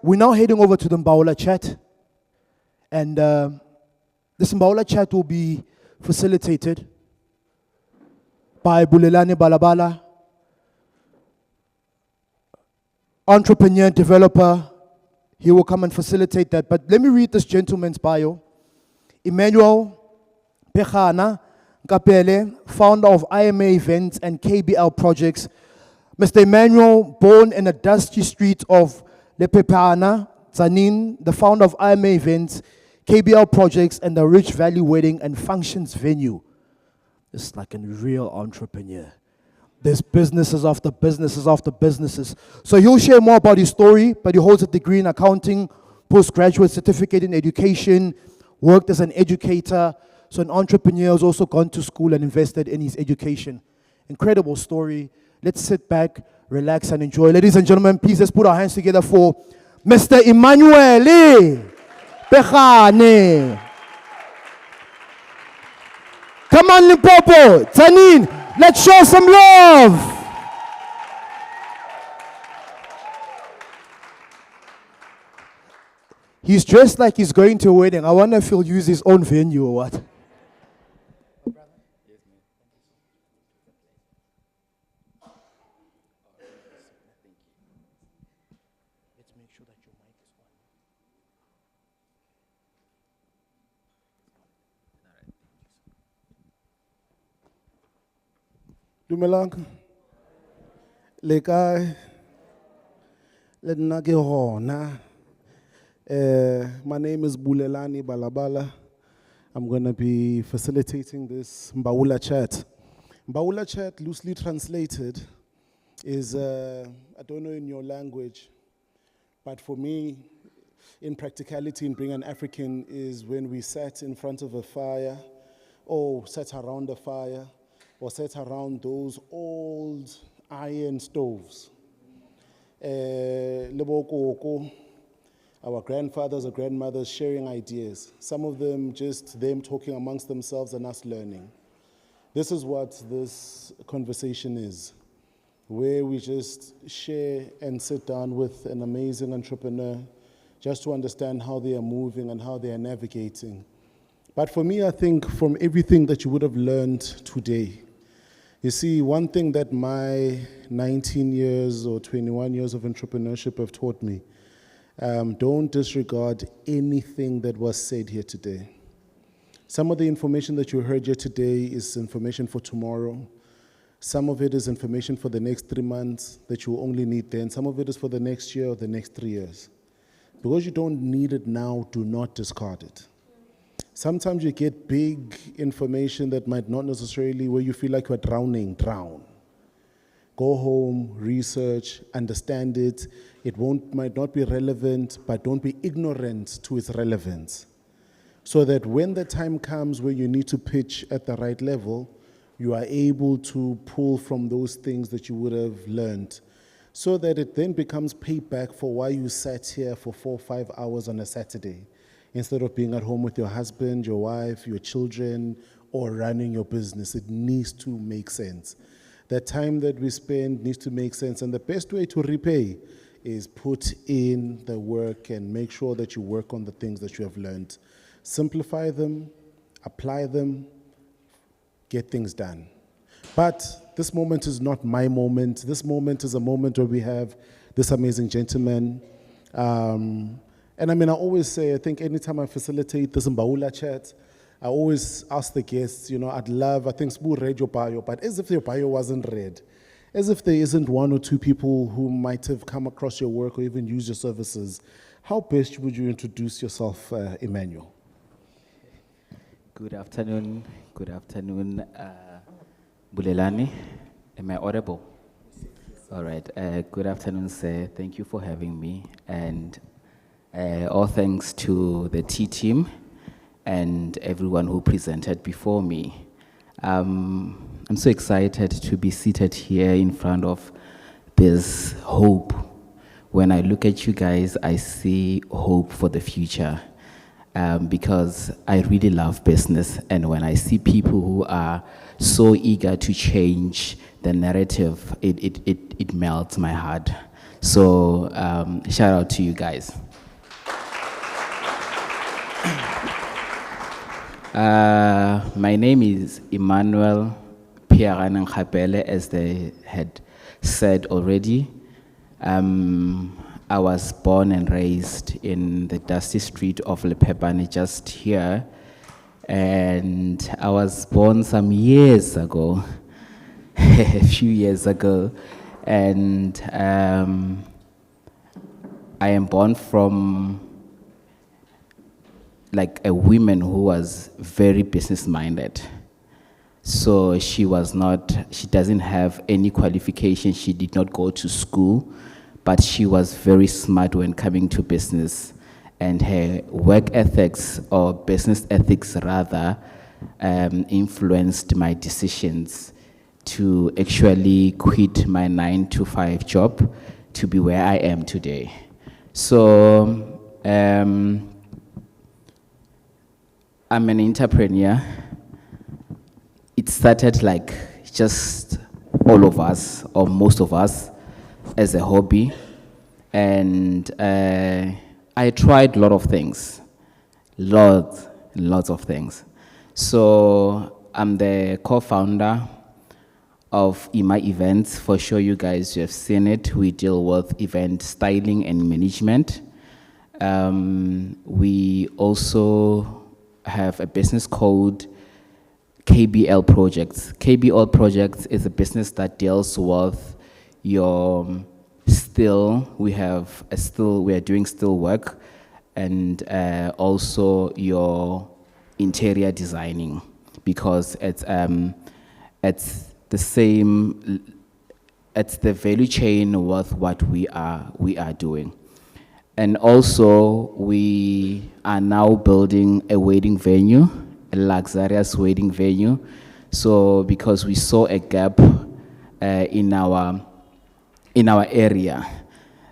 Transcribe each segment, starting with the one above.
we're now heading over to the Mbawula Chat. And this Mbawula Chat will be facilitated by Bulelani Balabala, entrepreneur, developer. He will come and facilitate that. But let me read this gentleman's bio. Emmanuel Nkgapele, founder of IMA events and KBL projects. Mr. Emmanuel, born in the dusty street of Limpopo, Tzaneen, the founder of IMA events, KBL projects, and the Rich Valley Wedding and Functions venue. This is like a real entrepreneur. There's businesses after businesses after businesses. So he'll share more about his story, but he holds a degree in accounting, postgraduate certificate in education, worked as an educator. So an entrepreneur who's also gone to school and invested in his education. Incredible story. Let's sit back, relax, and enjoy. Ladies and gentlemen, please let's put our hands together for Mr. Emmanuel. Come on, Limpopo, Tzaneen, let's show some love. He's dressed like he's going to a wedding. I wonder if he'll use his own venue or what. Let's make sure that your mic is on. Dumelang. Lekai. Letna ke hona. My name is Bulelani Balabala. I'm going to be facilitating this Mbawula Chat. Mbawula Chat, loosely translated, is, I don't know in your language, but for me, in practicality, in being an African, is when we sat in front of a fire, or sat around a fire, or sat around those old iron stoves. Our grandfathers or grandmothers sharing ideas. Some of them just them talking amongst themselves and us learning. This is what this conversation is, where we just share and sit down with an amazing entrepreneur just to understand how they are moving and how they are navigating. But for me, I think from everything that you would have learned today, you see, one thing that my 19 years or 21 years of entrepreneurship have taught me, don't disregard anything that was said here today. Some of the information that you heard here today is information for tomorrow. Some of it is information for the next 3 months that you will only need then. Some of it is for the next year or the next 3 years. Because you don't need it now, do not discard it. Sometimes you get big information that might not necessarily, where you feel like you're drowning, drown. Go home, research, understand it. It might not be relevant, but don't be ignorant to its relevance. So that when the time comes where you need to pitch at the right level, you are able to pull from those things that you would have learned. So that it then becomes payback for why you sat here for 4 or 5 hours on a Saturday, instead of being at home with your husband, your wife, your children, or running your business. It needs to make sense. The time that we spend needs to make sense, and the best way to repay is put in the work and make sure that you work on the things that you have learned. Simplify them, apply them, get things done. But this moment is not my moment. This moment is a moment where we have this amazing gentleman. And I mean, I always say, I think anytime I facilitate this Mbawula Chat, I always ask the guests, I think Sbu read your bio, but as if your bio wasn't read, as if there isn't 1 or 2 people who might have come across your work or even used your services, how best would you introduce yourself, Emmanuel? Good afternoon, Bulelani. Am I audible? All right, good afternoon, sir. Thank you for having me, and all thanks to the T team and everyone who presented before me. I'm so excited to be seated here in front of this hope. When I look at you guys, I see hope for the future, because I really love business, and when I see people who are so eager to change the narrative, it melts my heart. So shout out to you guys. My name is Emmanuel Nkgapele, as they had said already. I was born and raised in the dusty street of Limpopo, just here. And I was born some years ago, a few years ago. And I am born from like a woman who was very business-minded. So she doesn't have any qualification. She did not go to school, but she was very smart when coming to business. And her work ethics, or business ethics rather, influenced my decisions to actually quit my 9-to-5 job to be where I am today. So I'm an entrepreneur. It started like just all of us, or most of us, as a hobby. And I tried a lot of things, lots of things. So I'm the co-founder of IMA events. For sure you guys have seen it. We deal with event styling and management. We also have a business called KBL Projects. KBL Projects is a business that deals with your still, we are doing still work, and also your interior designing, because it's the same, it's the value chain with what we are doing. And also, we are now building a wedding venue, a luxurious wedding venue. So, because we saw a gap in our area,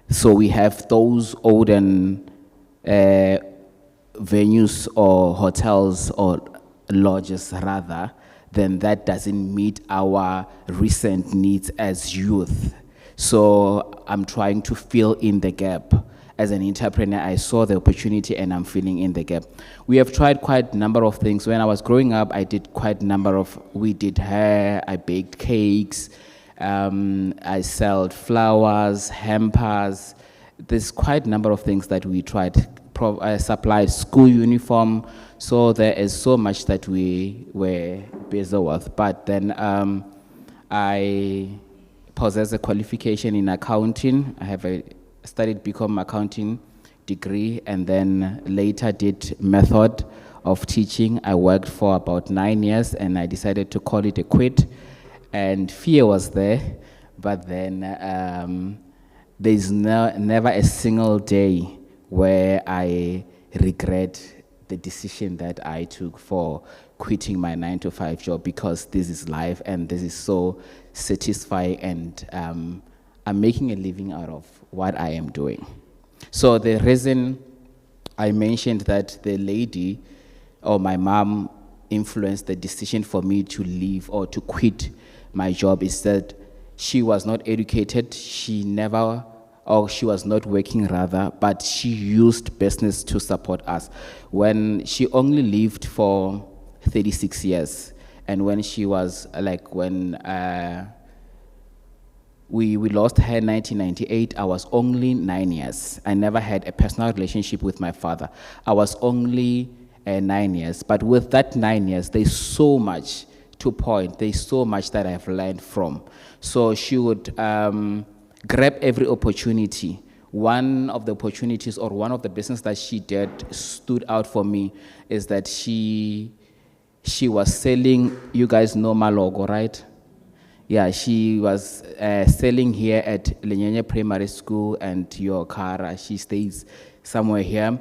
so we have those olden venues or hotels or lodges rather, then that doesn't meet our recent needs as youth. So I'm trying to fill in the gap. As an entrepreneur, I saw the opportunity and I'm filling in the gap. We have tried quite a number of things. When I was growing up, I did quite a number of, we did hair, I baked cakes, I sold flowers, hampers. There's quite a number of things that we tried. I supplied school uniform. So there is so much that we were busy with. But then I possess a qualification in accounting. I have studied BCom accounting degree, and then later did method of teaching. I worked for about 9 years, and I decided to call it a quit. And fear was there, but then there's never a single day where I regret the decision that I took for quitting my 9-to-5 job, because this is life and this is so satisfying, and I'm making a living out of what I am doing. So the reason I mentioned that the lady or my mom influenced the decision for me to leave or to quit my job is that she was not educated, she was not working rather, but she used business to support us. When she only lived for 36 years, and when she was like, when we lost her in 1998, I was only 9 years. I never had a personal relationship with my father. I was only 9 years, but with that 9 years, there's so much to point, there's so much that I've learned from. So she would grab every opportunity. One of the opportunities, or one of the business that she did stood out for me, is that she was selling, you guys know Malogo, right? Yeah, she was selling here at Lenyenye Primary School and Yokara. She stays somewhere here.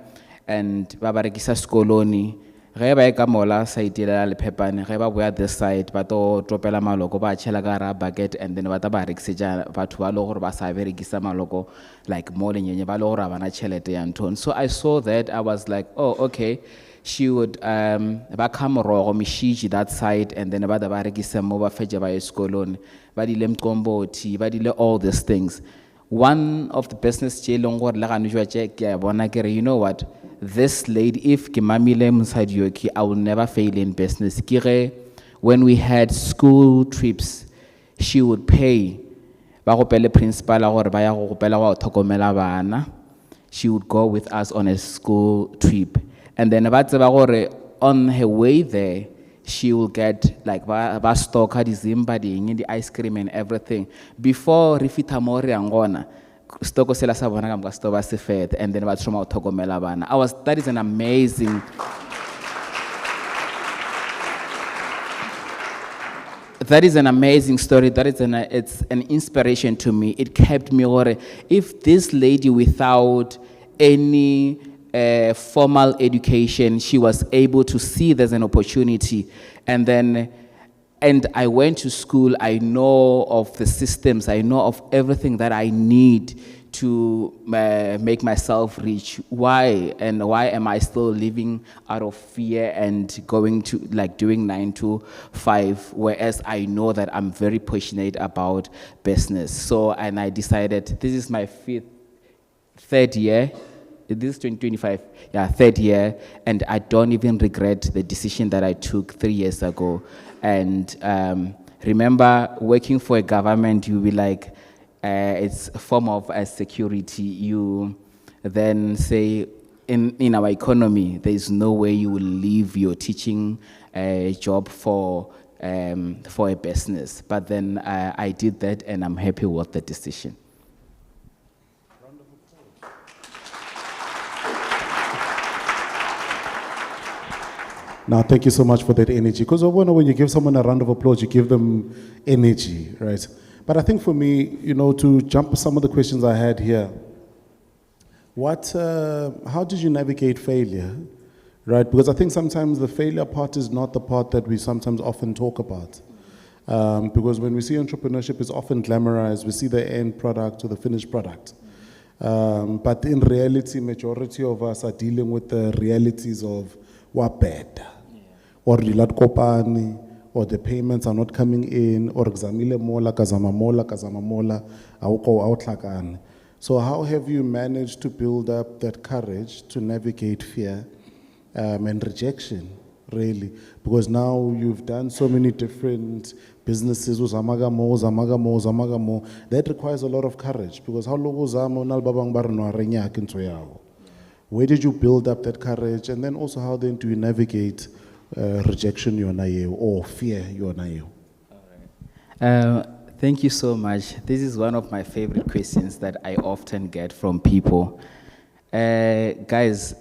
And babarekisa skoloni. Ge ba ka mola side la Lepepane, ge ba boya this side, ba to tropela maloko ba tshela ka ra bucket, and then ba ta ba rekisa batho ba lo gore ba sa berekisa maloko like mo Lenyenye ba lo gore bana tšhelete ya ntone. So I saw that, I was like, oh, okay. She would ba kamorogo mishiji that side, and then ba da ba rekisa mo ba fetja ba eskolone, ba dile mqomboti, ba dile all these things. one of the business you know what, this lady, if ke mamile mosadi yo ke, I will never fail in business. When we had school trips, she would pay. She would go with us on a school trip. And then on her way there, she will get like stoka the ice cream and everything. Before Rifita Mori Angona, Stoko Sela Savana Gastova Sefet, and then Batroma Togomela Bana. That is an amazing. That is an amazing story. It's an inspiration to me. It kept me over. If this lady, without any formal education, she was able to see there's an opportunity, and I went to school. I know of the systems. I know of everything that I need to make myself rich. Why am I still living out of fear and going to doing 9 to 5, whereas I know that I'm very passionate about business. So, and I decided, this is my third year, this is 2025, third year, and I don't even regret the decision that I took 3 years ago. And remember, working for a government, you'll be like, it's a form of security. You then say, in our economy, there is no way you will leave your teaching job for a business. But then I did that, and I'm happy with the decision. Now, thank you so much for that energy. Because when you give someone a round of applause, you give them energy, right? But I think for me, to jump some of the questions I had here, how did you navigate failure, right? Because I think sometimes the failure part is not the part that we sometimes often talk about. Because when we see entrepreneurship, it's often glamorized. We see the end product or the finished product. But in reality, majority of us are dealing with the realities of what bad, or or the payments are not coming in, or kazama mola, awuko. So how have you managed to build up that courage to navigate fear and rejection, really? Because now you've done so many different businesses, that requires a lot of courage. Because how where did you build up that courage? And then also, how then do you navigate rejection or fear? Thank you so much. This is one of my favorite questions that I often get from people. Guys,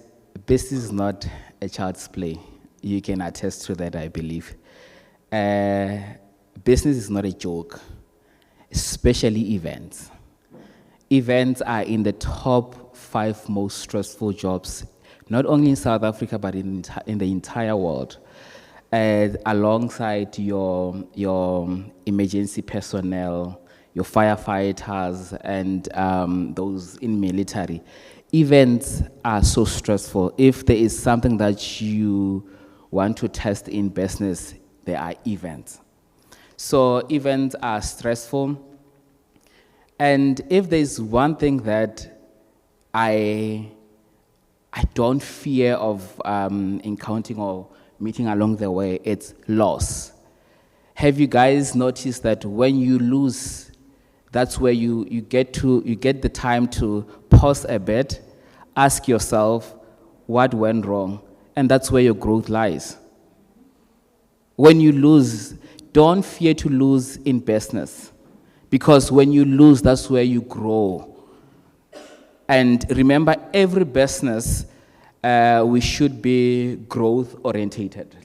business is not a child's play. You can attest to that, I believe. Business is not a joke, especially events. Events are in the top 5 most stressful jobs, not only in South Africa, but in the entire world. Alongside your emergency personnel, your firefighters, and those in military. Events are so stressful. If there is something that you want to test in business, there are events. So events are stressful. And if there's one thing that I don't fear of encountering or meeting along the way, it's loss. Have you guys noticed that when you lose, that's where you get the time to pause a bit, ask yourself what went wrong, and that's where your growth lies. When you lose, don't fear to lose in business, because when you lose, that's where you grow. And remember, every business, we should be growth orientated.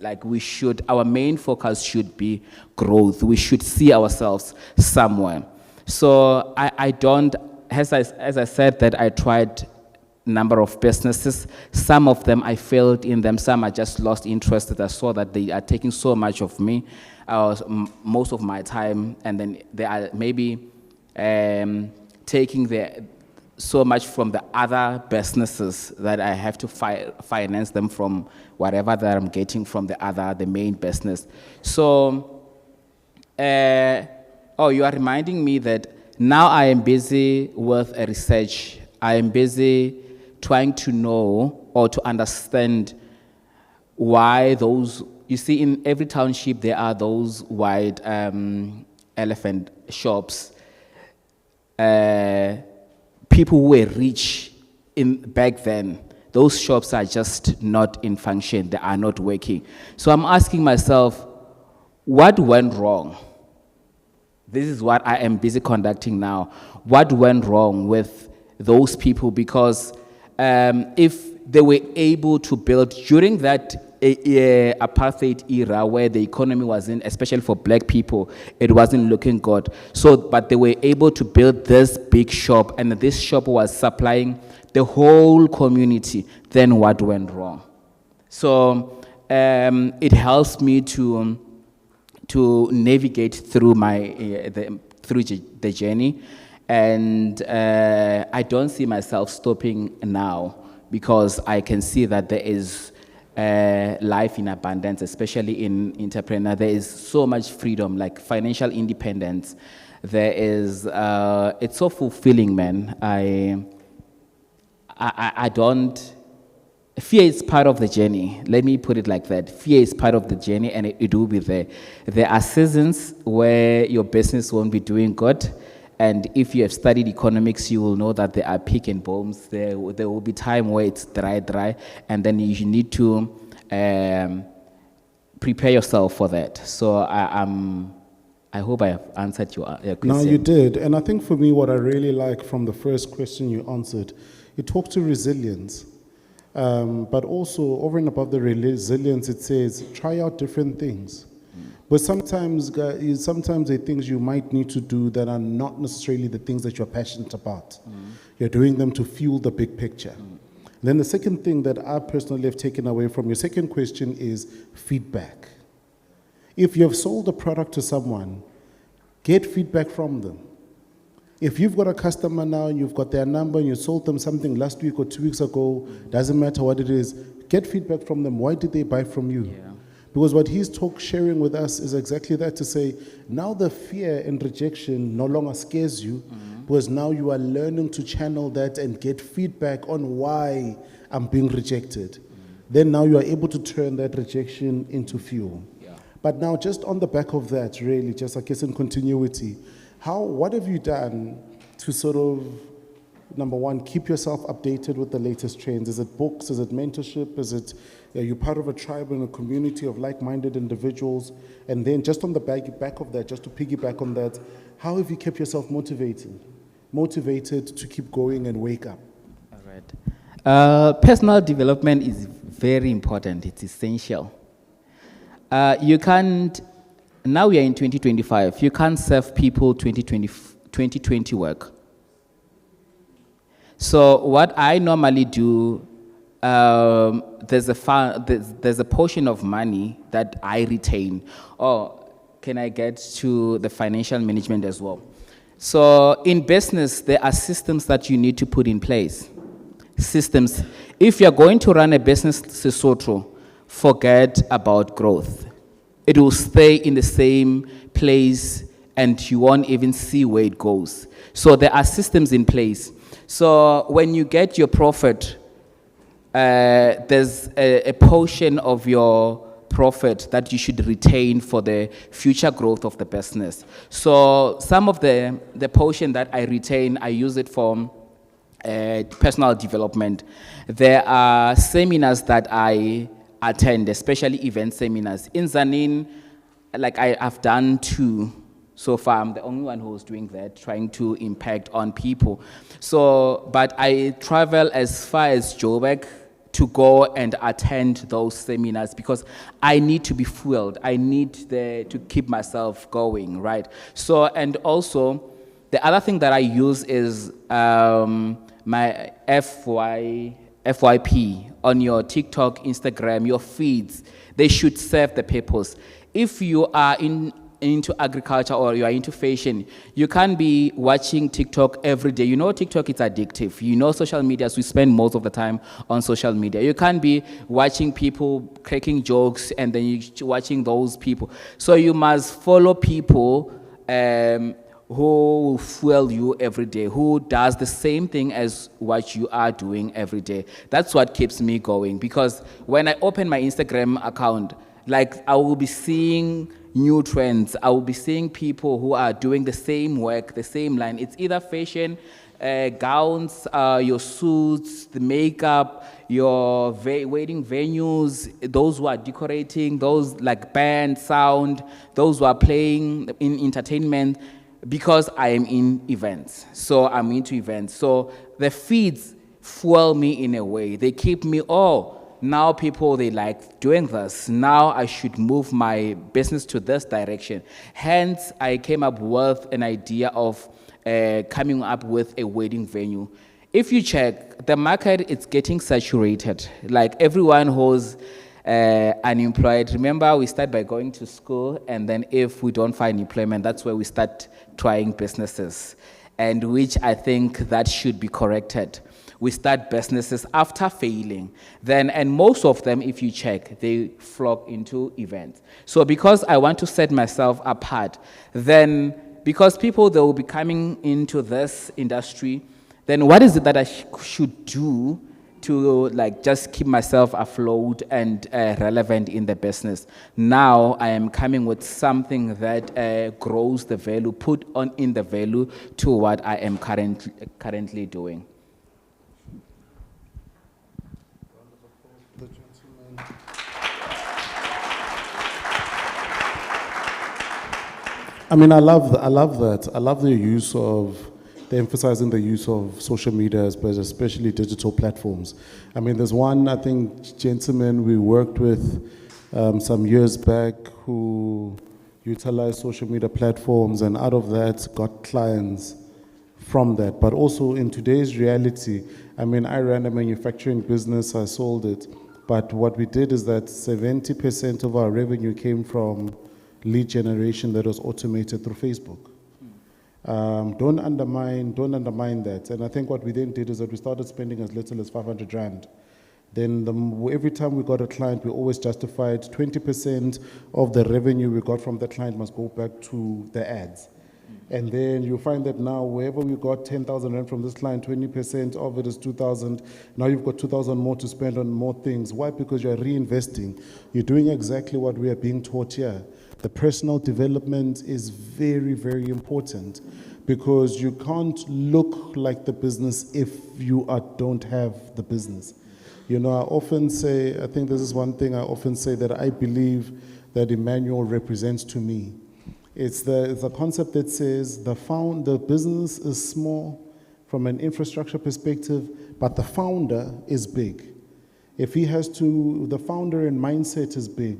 Our main focus should be growth. We should see ourselves somewhere. So I don't, as I said, that I tried a number of businesses. Some of them I failed in them. Some I just lost interest. I saw that they are taking so much of me, most of my time, and then they are maybe taking so much from the other businesses that I have to finance them from whatever that I'm getting from the main business. So, you are reminding me that Now I am busy with a research. I am busy trying to know or to understand why those, you see, in every township there are those white elephant shops. People who were rich back then, those shops are just not in function, they are not working. So I'm asking myself, what went wrong? This is what I am busy conducting now. What went wrong with those people? Because if they were able to build during that apartheid era where the economy wasn't, especially for black people, it wasn't looking good. So, but they were able to build this big shop, and this shop was supplying the whole community. Then what went wrong? So it helps me to navigate through through the journey, and I don't see myself stopping now, because I can see that there is life in abundance, especially in entrepreneur. There is so much freedom, like financial independence. There is it's so fulfilling, man. I don't. Fear is part of the journey. Let me put it like that. Fear is part of the journey, and it will be there. There are seasons where your business won't be doing good, and if you have studied economics, you will know that there are peak and booms. There will be time where it's dry, and then you need to prepare yourself for that. So I hope I have answered your question. No, you did. And I think for me, what I really like from the first question you answered, it talked to resilience. But also, over and above the resilience, it says, try out different things. But sometimes there are things you might need to do that are not necessarily the things that you're passionate about. You're doing them to fuel the big picture. Then the second thing that I personally have taken away from your second question is feedback. If you have sold a product to someone, get feedback from them. If you've got a customer now and you've got their number and you sold them something last week or 2 weeks ago, doesn't matter what it is, get feedback from them. Why did they buy from you? Yeah. Because what he's sharing with us is exactly that, to say, now the fear and rejection no longer scares you, because now you are learning to channel that and get feedback on why I'm being rejected. Then now you are able to turn that rejection into fuel. Yeah. But now just on the back of that, really, just I guess in continuity, what have you done to sort of, number one, keep yourself updated with the latest trends? Is it books? Is it mentorship? Is it, are you part of a tribe and a community of like-minded individuals? And then just on the back of that, just to piggyback on that, how have you kept yourself motivated to keep going and wake up? All right. Personal development is very important. It's essential. You can't. Now we are in 2025. You can't serve people 2020 work. So what I normally do, there's a portion of money that I retain. Or can I get to the financial management as well? So in business, there are systems that you need to put in place. Systems. If you're going to run a business, Sesotho, forget about growth. It will stay in the same place and you won't even see where it goes. So there are systems in place. So when you get your profit, there's a portion of your profit that you should retain for the future growth of the business. So some of the portion that I retain, I use it for personal development. There are seminars that I attend, especially event seminars. In Tzaneen, like I've done 2 so far. I'm the only one who's doing that, trying to impact on people. So, but I travel as far as Joburg to go and attend those seminars because I need to be fueled. I need to keep myself going, right? So, and also, the other thing that I use is my FYP on your TikTok, Instagram, your feeds. They should serve the purpose. If you are into agriculture or you are into fashion, you can't be watching TikTok every day. You know TikTok is addictive. You know social media, so we spend most of the time on social media. You can't be watching people cracking jokes and then you're watching those people. So you must follow people who will fuel you every day, who does the same thing as what you are doing every day. That's what keeps me going, because when I open my Instagram account, like, I will be seeing new trends. I will be seeing people who are doing the same work, the same line. It's either fashion, gowns, your suits, the makeup, your wedding venues, those who are decorating, those like band, sound, those who are playing in entertainment, because I am in events. So I'm into events. So the feeds fuel me in a way. They keep me, now people, they like doing this. Now I should move my business to this direction. Hence, I came up with an idea of coming up with a wedding venue. If you check, the market, it's getting saturated. Like, everyone who's unemployed, remember, we start by going to school, and then if we don't find employment, that's where we start trying businesses, and which I think that should be corrected. We start businesses after failing. Then, and most of them, if you check, they flock into events. So because I want to set myself apart, then because people, they will be coming into this industry, then what is it that I should do to like just keep myself afloat and relevant in the business? Now I am coming with something that grows the value, put on in the value to what I am currently doing. I mean, I love that. I love the use of, emphasizing the use of social media, but especially digital platforms. I mean, there's one, I think, gentleman we worked with some years back who utilized social media platforms, and out of that got clients from that. But also in today's reality, I mean, I ran a manufacturing business, I sold it, but what we did is that 70% of our revenue came from lead generation that was automated through Facebook. Don't undermine that. And I think what we then did is that we started spending as little as 500 Rand. Then every time we got a client, we always justified 20% of the revenue we got from the client must go back to the ads. And then you find that now, wherever we got 10,000 Rand from this client, 20% of it is 2,000. Now you've got 2,000 more to spend on more things. Why? Because you're reinvesting. You're doing exactly what we are being taught here. The personal development is very, very important, because you can't look like the business if you don't have the business. You know, I often say, I think this is one thing I often say that I believe that Emmanuel represents to me. It's the concept that says the business is small from an infrastructure perspective, but the founder is big. If he has to, the founder and mindset is big.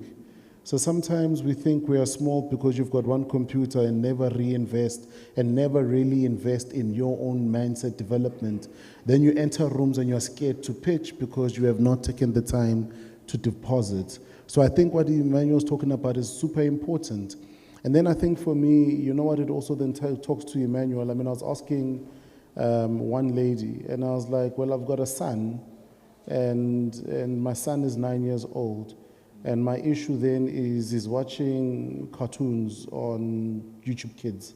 So sometimes we think we are small because you've got one computer and never reinvest and never really invest in your own mindset development. Then you enter rooms and you're scared to pitch because you have not taken the time to deposit. So I think what Emmanuel's talking about is super important. And then I think for me, you know what it also then talks to Emmanuel. I mean, I was asking one lady, and I was like, well, I've got a son, and my son is 9 years old. And my issue then is he's watching cartoons on YouTube Kids.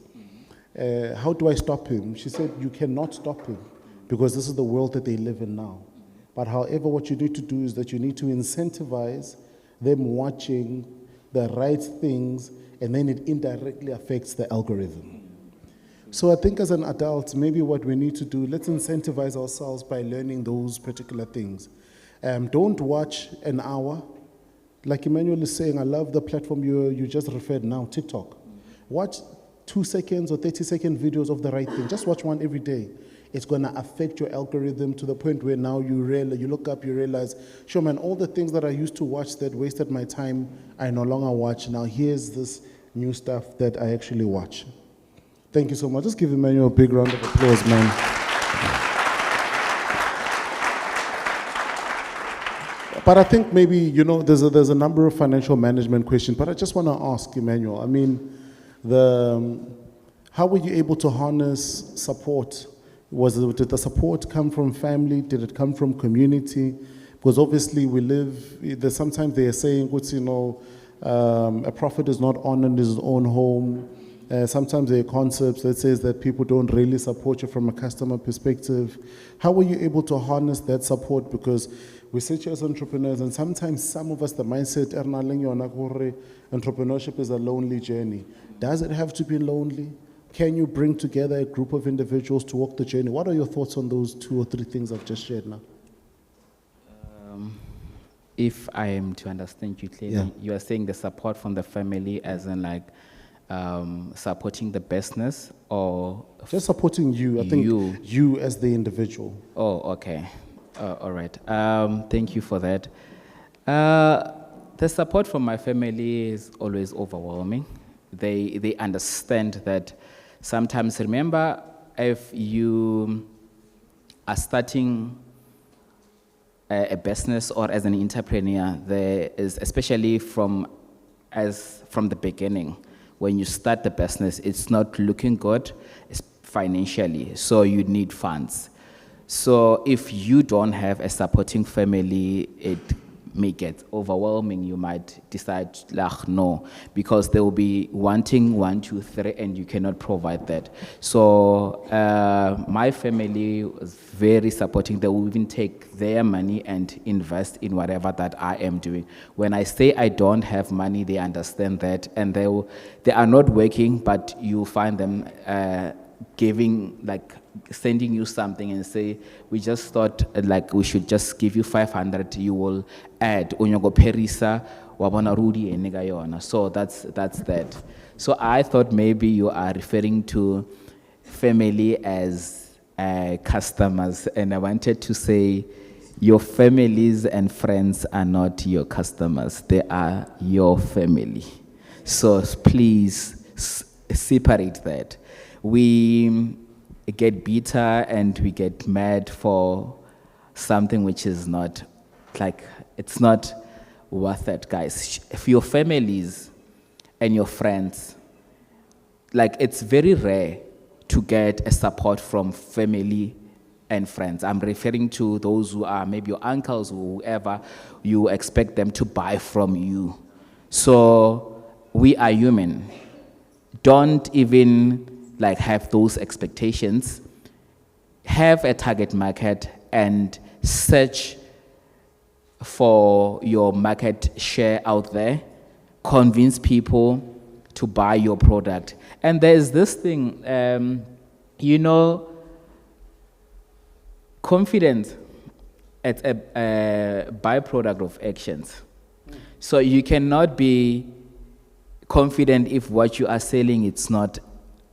How do I stop him? She said, you cannot stop him, because this is the world that they live in now. But however, what you need to do is that you need to incentivize them watching the right things, and then it indirectly affects the algorithm. So I think as an adult, maybe what we need to do, let's incentivize ourselves by learning those particular things. Don't watch an hour. Like Emmanuel is saying, I love the platform you just referred now, TikTok. Watch 2 seconds or 30-second videos of the right thing. Just watch one every day. It's going to affect your algorithm to the point where now you look up, you realize, sure man, all the things that I used to watch that wasted my time, I no longer watch. Now here's this new stuff that I actually watch. Thank you so much. Just give Emmanuel a big round of applause, man. But I think maybe, you know, there's a number of financial management questions, but I just want to ask Emmanuel, I mean, how were you able to harness support? Did the support come from family? Did it come from community? Because obviously sometimes they are saying, you know, a prophet is not honored in his own home. Sometimes there are concepts that says that people don't really support you from a customer perspective. How were you able to harness that support? Because we sit here as entrepreneurs, and sometimes some of us, the mindset, entrepreneurship is a lonely journey. Does it have to be lonely? Can you bring together a group of individuals to walk the journey? What are your thoughts on those 2 or 3 things I've just shared now? If I am to understand you clearly, Yeah. you are saying the support from the family as in like supporting the business or Just supporting you. I think you as the individual. Oh, okay. All right. Thank you for that. The support from my family is always overwhelming. They understand that sometimes, remember, if you are starting a business or as an entrepreneur, there is, especially from the beginning, when you start the business, it's not looking good financially, so you need funds. So if you don't have a supporting family, it may get overwhelming. You might decide, like, no, because they will be wanting 1, 2, 3, and you cannot provide that. So my family was very supporting. They will even take their money and invest in whatever that I am doing. When I say I don't have money, they understand that, and they are not working, but you find them sending you something and say, we just thought like we should just give you 500, you will add unyogo perisa wabona rudi enega yona. So that's that. So I thought maybe you are referring to family as customers, and I wanted to say your families and friends are not your customers, they are your family. So please separate that. We get bitter and we get mad for something which is not, like, it's not worth it, guys. If your families and your friends, like, it's very rare to get a support from family and friends. I'm referring to those who are maybe your uncles or whoever, you expect them to buy from you. So we are human. Don't even like have those expectations. Have a target market and search for your market share out there. Convince people to buy your product. And there's this thing, confidence is a byproduct of actions. So you cannot be confident if what you are selling, it's not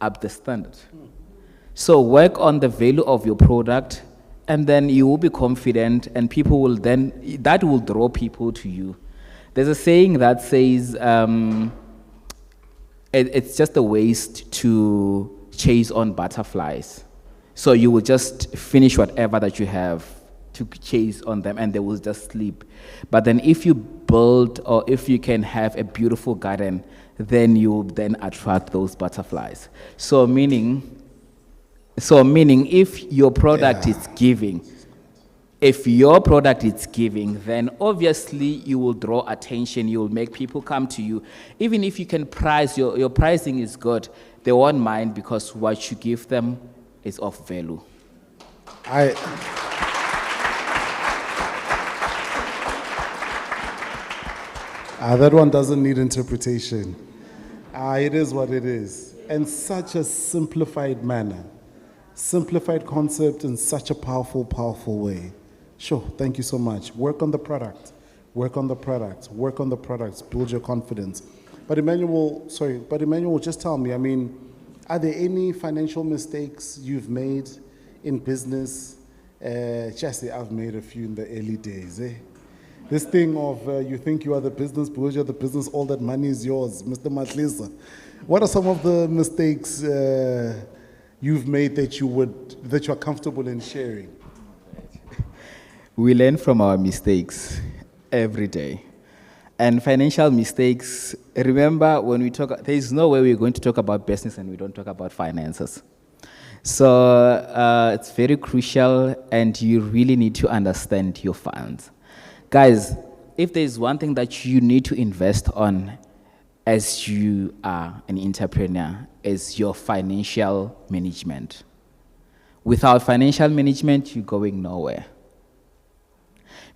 up the standard. So work on the value of your product, and then you will be confident, and people will then, that will draw people to you. There's a saying that says, it's just a waste to chase on butterflies. So you will just finish whatever that you have to chase on them, and they will just sleep. But then if you build, or if you can have a beautiful garden, then you then attract those butterflies. So meaning if your product is giving, then obviously you will draw attention, you will make people come to you. Even if you can price, your pricing is good, they won't mind, because what you give them is of value. That one doesn't need interpretation. It is what it is. And such a simplified manner. Simplified concept in such a powerful, powerful way. Sure, thank you so much. Work on the product. Work on the products. Work on the products. Build your confidence. But Emmanuel, just tell me, are there any financial mistakes you've made in business? Just say, I've made a few in the early days, eh? This thing of you think you are the business, because you're the business, all that money is yours, Mr. Matlisa. What are some of the mistakes you've made that you are comfortable in sharing? We learn from our mistakes every day. And financial mistakes, remember when we talk, there is no way we're going to talk about business and we don't talk about finances. So it's very crucial, and you really need to understand your funds. Guys, if there's one thing that you need to invest on, as you are an entrepreneur is your financial management. Without financial management, you're going nowhere.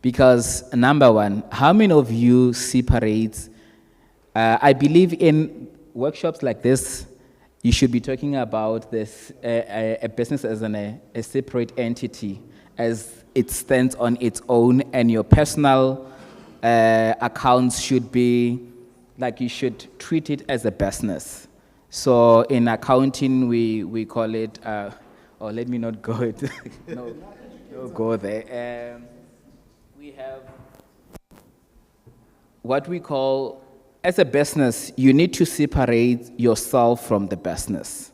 Because number one, how many of you separate? I believe in workshops like this, you should be talking about this a business as a separate entity, as it stands on its own, and your personal accounts should be like you should treat it as a business. So in accounting, we call it. Let me not go it. No, go there. We have what we call, as a business, you need to separate yourself from the business.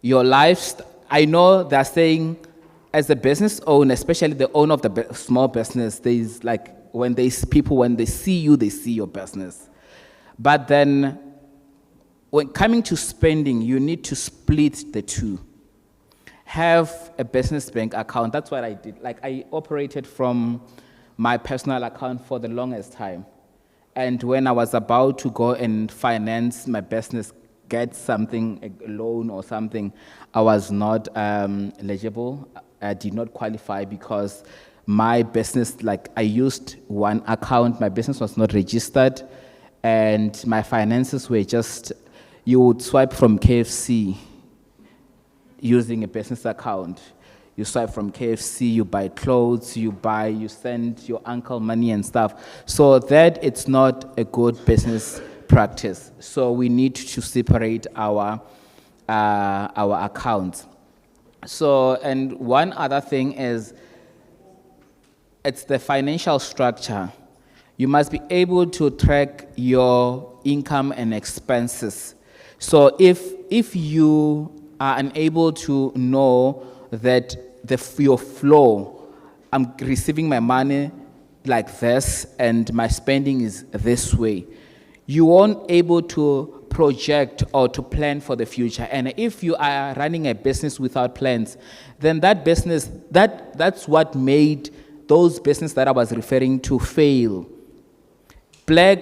Your life, I know they're saying, as a business owner, especially the owner of the small business, there's like, when they see you, they see your business. But then, when coming to spending, you need to split the two. Have a business bank account. That's what I did. Like, I operated from my personal account for the longest time. And when I was about to go and finance my business, get something, a loan or something, I was not eligible. I did not qualify because my business, like, I used one account, my business was not registered, and my finances were just, you would swipe from KFC using a business account. You swipe from KFC, you buy clothes, you send your uncle money and stuff. So that it's not a good business practice. So we need to separate our accounts. So, and one other thing is, it's the financial structure. You must be able to track your income and expenses. So if you are unable to know that your flow, I'm receiving my money like this and my spending is this way, you won't able to project or to plan for the future. And if you are running a business without plans, then that business, that's what made those businesses that I was referring to fail. Black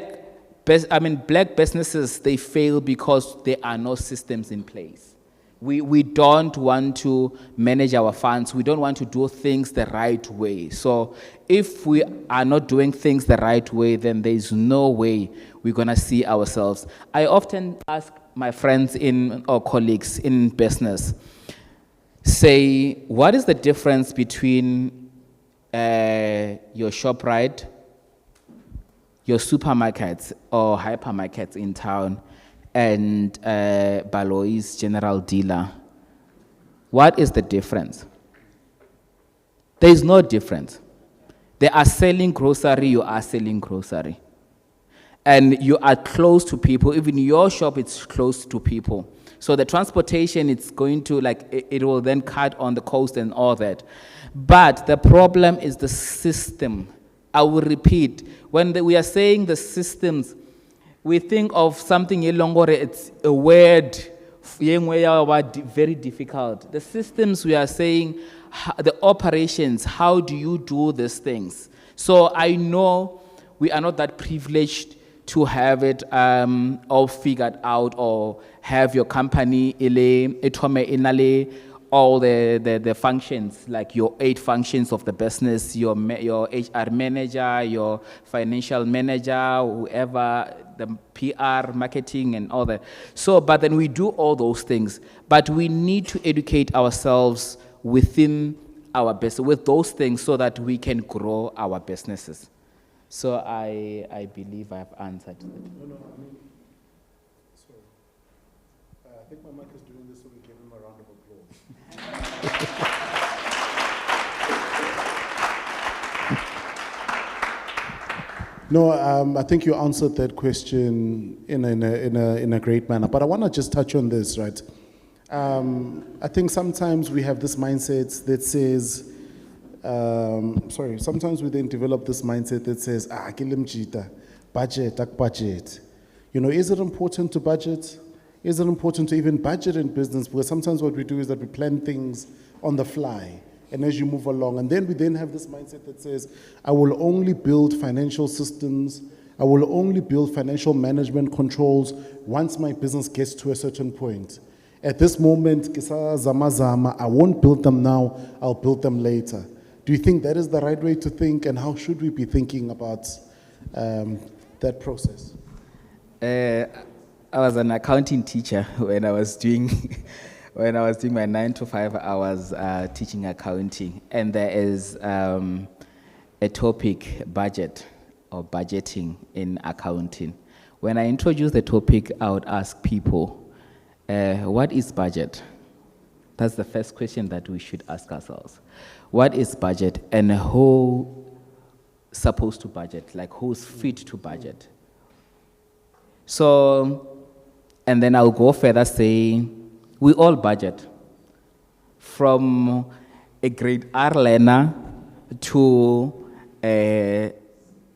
businesses, they fail because there are no systems in place. We don't want to manage our funds. We don't want to do things the right way. So if we are not doing things the right way, then there is no way we're going to see ourselves. I often ask my friends or colleagues in business, say, what is the difference between your ShopRite, your supermarkets or hypermarkets in town, and Baloi's general dealer? What is the difference? There is no difference. They are selling grocery, you are selling grocery. And you are close to people. Even your shop, it's close to people. So the transportation, it's going to, like, it will then cut on the coast and all that. But the problem is the system. I will repeat, when we are saying the systems, we think of something it's a word, very difficult. The systems, we are saying, the operations, how do you do these things? So I know we are not that privileged to have it all figured out, or have your company all the functions, like your 8 functions of the business, your HR manager, your financial manager, whoever, the PR, marketing, and all that. So, but then we do all those things. But we need to educate ourselves within our business with those things so that we can grow our businesses. So I believe I have answered that. No, I mean, sorry. I think my mic is doing this, so we give him a round of applause. No, I think you answered that question in a great manner. But I want to just touch on this, right? I think sometimes we have this mindset that says, sometimes we then develop this mindset that says, budget. You know, is it important to budget? Is it important to even budget in business? Because sometimes what we do is that we plan things on the fly, and as you move along, and then we have this mindset that says, I will only build financial systems, I will only build financial management controls once my business gets to a certain point. At this moment, kisa zama zama, I won't build them now, I'll build them later. Do you think that is the right way to think, and how should we be thinking about that process? I was an accounting teacher when I was doing my 9 to 5 hours teaching accounting, and there is a topic, budget or budgeting in accounting. When I introduce the topic, I would ask people, what is budget? That's the first question that we should ask ourselves. What is budget, and who supposed to budget? Like, who's fit to budget? So, and then I'll go further saying, we all budget. From a grade R learner to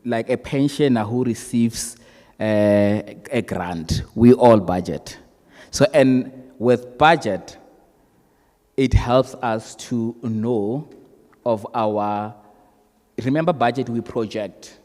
like a pensioner who receives a grant, we all budget. So, and with budget, it helps us to know of our, remember budget, we project.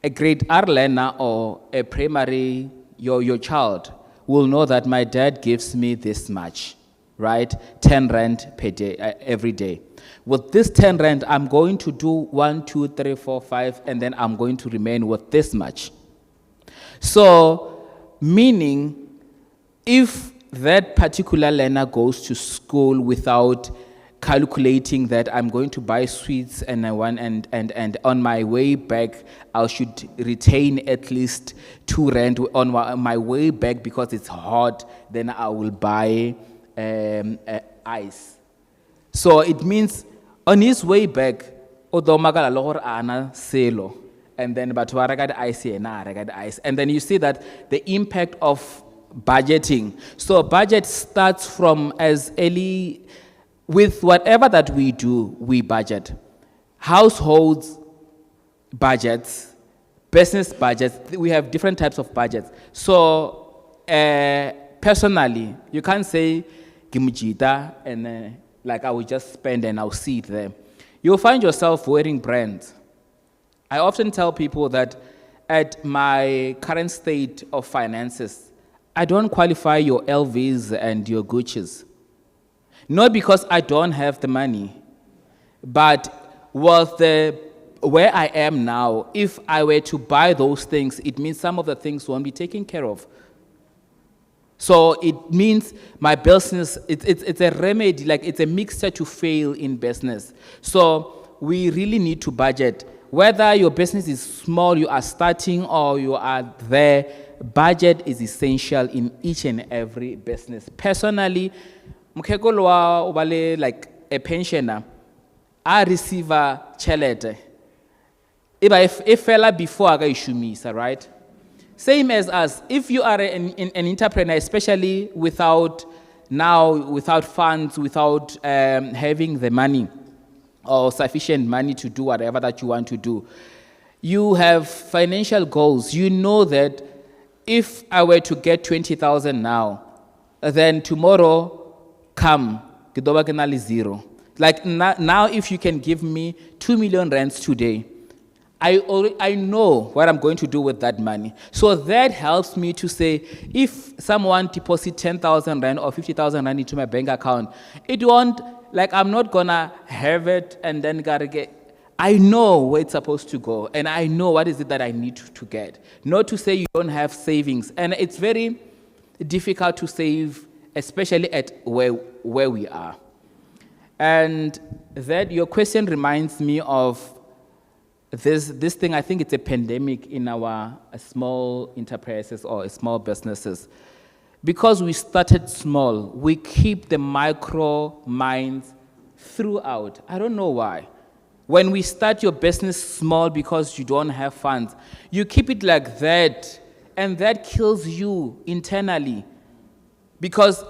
A grade R learner or a primary, your child will know that my dad gives me this much, right? 10 rand per day, every day. With this 10 rand, I'm going to do 1, 2, 3, 4, 5, and then I'm going to remain with this much. So, meaning, if that particular learner goes to school without calculating that I'm going to buy sweets and on my way back I should retain at least 2 rand on my way back because it's hot, then I will buy ice. So it means on his way back, and then ice, and then you see that the impact of budgeting. So budget starts from as early, with whatever that we do, we budget. Households, budgets, business budgets, we have different types of budgets. So personally, you can't say, Gimjita, and like I will just spend and I'll see it there. You'll find yourself wearing brands. I often tell people that at my current state of finances, I don't qualify your LVs and your Gucci's. Not because I don't have the money, but where I am now, if I were to buy those things, it means some of the things won't be taken care of. So it means my business, it's a remedy, like it's a mixture to fail in business. So we really need to budget. Whether your business is small, you are starting, or you are there, budget is essential in each and every business. Personally, like a pensioner, I receive a chelete. If fella before I ishumisa, right? Same as us. If you are an entrepreneur, especially without funds, without having the money or sufficient money to do whatever that you want to do, you have financial goals. You know that if I were to get 20,000 now, then tomorrow come, zero. Like now, if you can give me 2 million rands today, I know what I'm going to do with that money. So that helps me to say, if someone deposit 10,000 rand or 50,000 rand into my bank account, it won't, like I'm not gonna have it and then gotta get, I know where it's supposed to go, and I know what is it that I need to get. Not to say you don't have savings, and it's very difficult to save, especially at where we are. And that your question reminds me of this thing. I think it's a pandemic in our small enterprises or small businesses. Because we started small, we keep the micro minds throughout. I don't know why. When we start your business small because you don't have funds, you keep it like that, and that kills you internally. Because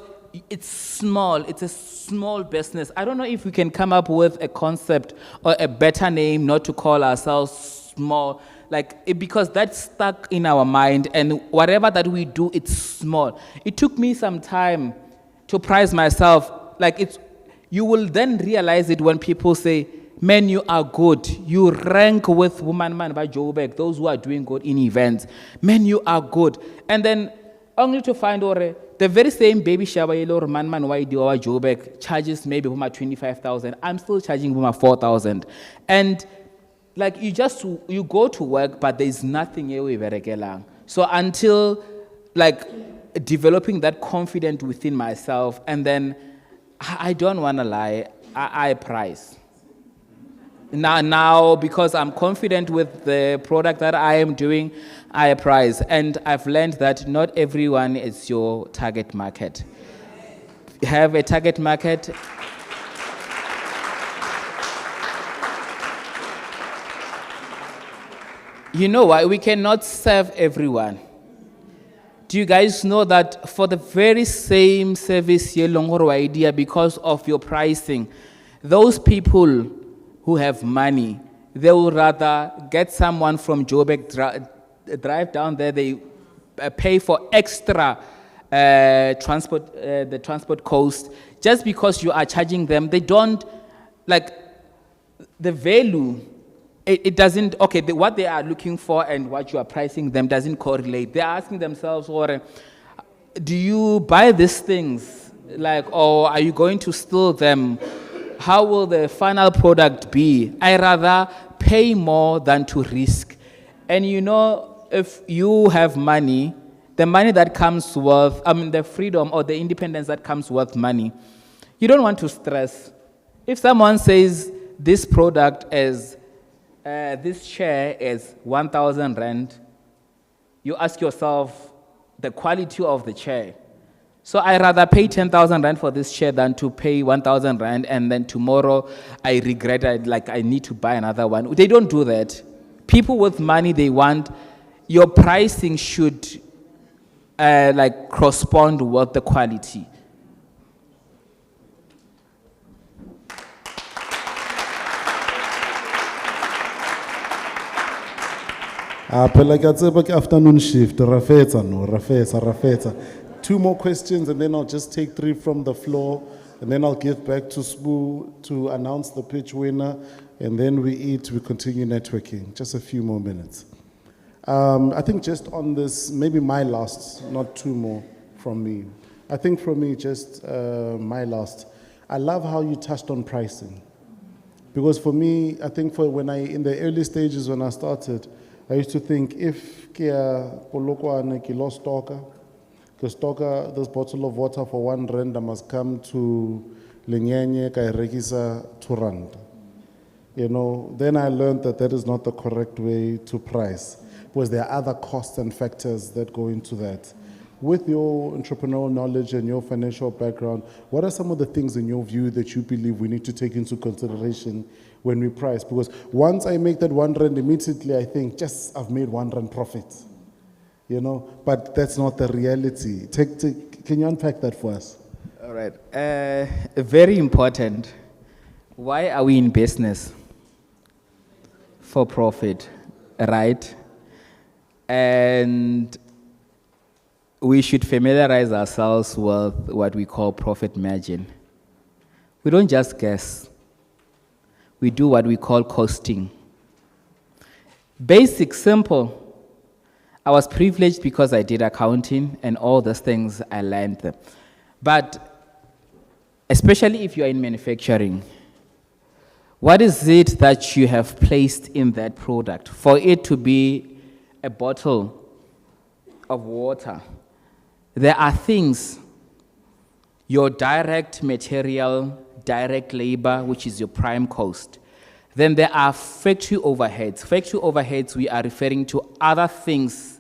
it's small, it's a small business. I don't know if we can come up with a concept or a better name not to call ourselves small, because that's stuck in our mind, and whatever that we do, it's small. It took me some time to price myself. You will then realize it when people say, Man, you are good. You rank with woman by Joburg, those who are doing good in events. Man, you are good. And then only to find out the very same baby shower or man why do our Joburg charges maybe 25,000. I'm still charging 4,000. And like you go to work, but there's nothing here. So until like developing that confidence within myself, and then I don't want to lie, I price. Now, because I'm confident with the product that I am doing, I price. And I've learned that not everyone is your target market. Have a target market. You know why? We cannot serve everyone. Do you guys know that for the very same service, idea, because of your pricing, those people who have money, they will rather get someone from Joburg, drive down there, they pay for extra transport, the transport cost, just because you are charging them. They don't, like, the value, it doesn't, okay, what they are looking for and what you are pricing them doesn't correlate. They're asking themselves, do you buy these things? Like, or are you going to steal them? How will the final product be? I rather pay more than to risk. And you know, if you have money, the money that comes with, the freedom or the independence that comes with money, you don't want to stress. If someone says this product is, this chair is 1,000 rand, you ask yourself the quality of the chair. So I rather pay 10,000 rand for this chair than to pay 1,000 rand, and then tomorrow I regret it, like I need to buy another one. They don't do that. People with money, they want, your pricing should like correspond with the quality. Afternoon shift, Rafetsa. 2 more questions, and then I'll just take 3 from the floor, and then I'll give back to Sbu to announce the pitch winner, and then we continue networking. Just a few more minutes. I think just on this, maybe my last, not 2 more from me. I think from me, just my last. I love how you touched on pricing. Because for me, I think in the early stages when I started, I used to think if I lost this bottle of water for 1 rand, I must come to Linyenye Kairekisa 2 rand. You know, then I learned that is not the correct way to price, because there are other costs and factors that go into that. With your entrepreneurial knowledge and your financial background, what are some of the things in your view that you believe we need to take into consideration when we price? Because once I make that 1 rand, immediately I think, I've made 1 rand profit. You know, but that's not the reality. Can you unpack that for us? All right. Very important. Why are we in business? For profit, right? And we should familiarize ourselves with what we call profit margin. We don't just guess. We do what we call costing. Basic, simple. I was privileged because I did accounting and all those things I learned them. But especially if you are in manufacturing, what is it that you have placed in that product? For it to be a bottle of water, there are things, your direct material, direct labor, which is your prime cost. Then there are factory overheads. Factory overheads, we are referring to other things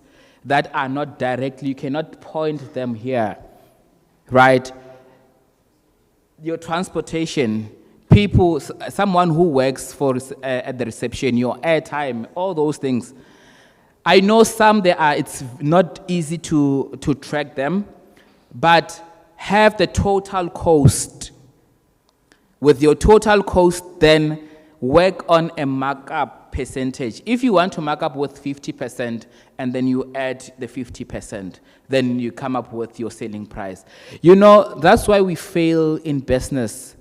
that are not directly, you cannot point them here, right? Your transportation, people, someone who works for at the reception, your airtime, all those things. I know some it's not easy to track them, but have the total cost. With your total cost, then work on a markup percentage. If you want to mark up with 50% and then you add the 50%, then you come up with your selling price. You know, that's why we fail in business.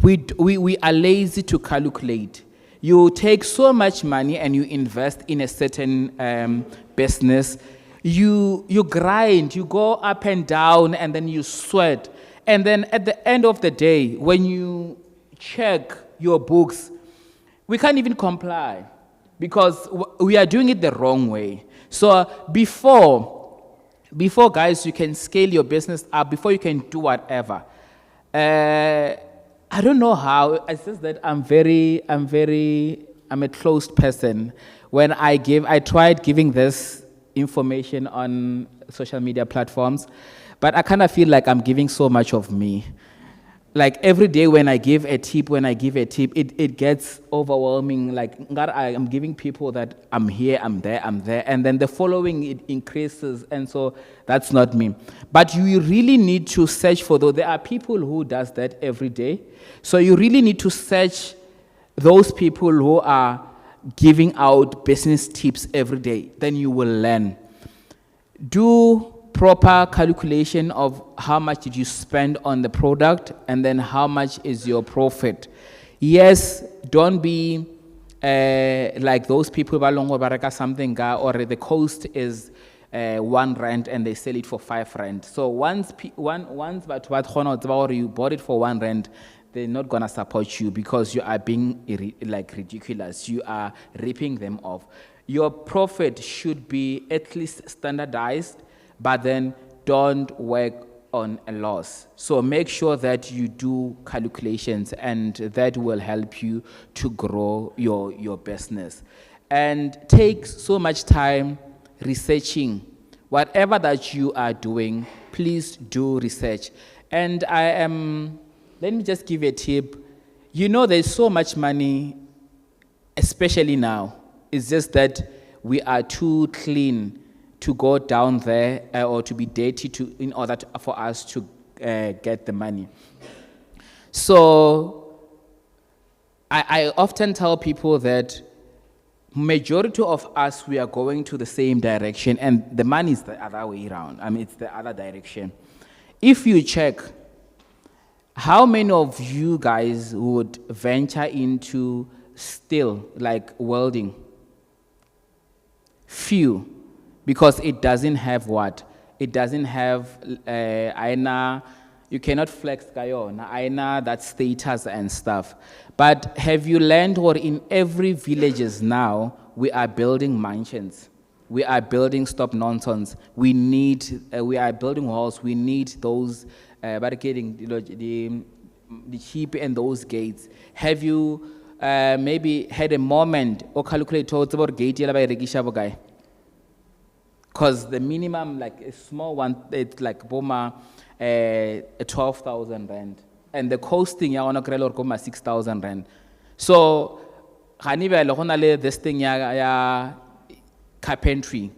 we are lazy to calculate. You take so much money and you invest in a certain business. You grind, you go up and down, and then you sweat. And then at the end of the day, when you check your books, we can't even comply because we are doing it the wrong way. So before guys, you can scale your business up, before you can do whatever. I don't know how. It's just that I'm a closed person. When I tried giving this information on social media platforms, but I kind of feel like I'm giving so much of me. Like every day when I give a tip, it gets overwhelming. Like I am giving people that I'm here, I'm there, and then the following, it increases, and so that's not me. But you really need to search for those. There are people who does that every day, so you really need to search those people who are giving out business tips every day. Then you will learn. Do proper calculation of how much did you spend on the product and then how much is your profit. Yes, don't be like those people something or the cost is R1 and they sell it for R5. So once you bought it for R1, they're not gonna support you because you are being like ridiculous. You are ripping them off. Your profit should be at least standardized, but then don't work on a loss. So make sure that you do calculations, and that will help you to grow your business. And take so much time researching. Whatever that you are doing, please do research. And let me just give you a tip. You know, there's so much money, especially now. It's just that we are too clean to go down there or to be dirty in order for us to get the money. So I often tell people that majority of us, we are going to the same direction, and the money is the other way around. I mean, it's the other direction. If you check, how many of you guys would venture into steel, like welding? Few. Because it doesn't have what? It doesn't have aina, you cannot flex kayona, aina that status and stuff. But have you learned, or in every villages now, we are building mansions. We are building stop nonsense. We are building walls. We need those barricading, the cheap and those gates. Have you maybe had a moment or calculate about gate guy? Because the minimum, like a small one, it's like boma 12,000 rand, and the costing ya ona krelo or 6,000 rand. So hanibe this thing ya carpentry,